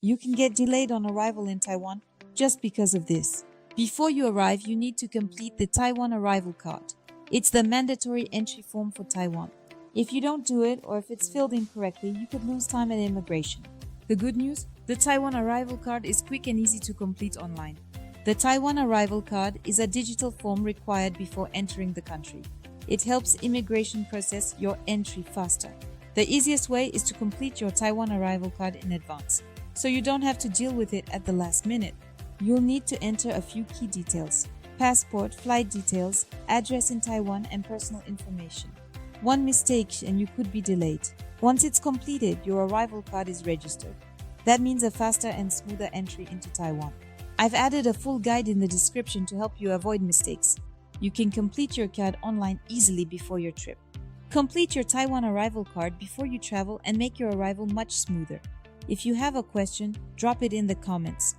You can get delayed on arrival in Taiwan just because of this. Before you arrive, you need to complete the Taiwan Arrival Card. It's the mandatory entry form for Taiwan. If you don't do it, or if it's filled incorrectly, you could lose time at immigration. The good news? The Taiwan Arrival Card is quick and easy to complete online. The Taiwan Arrival Card is a digital form required before entering the country. It helps immigration process your entry faster. The easiest way is to complete your Taiwan Arrival Card in advance, so you don't have to deal with it at the last minute. You'll need to enter a few key details: passport, flight details, address in Taiwan, and personal information. One mistake and you could be delayed. Once it's completed, your arrival card is registered. That means a faster and smoother entry into Taiwan. I've added a full guide in the description to help you avoid mistakes. You can complete your card online easily before your trip. Complete your Taiwan Arrival Card before you travel and make your arrival much smoother. If you have a question, drop it in the comments.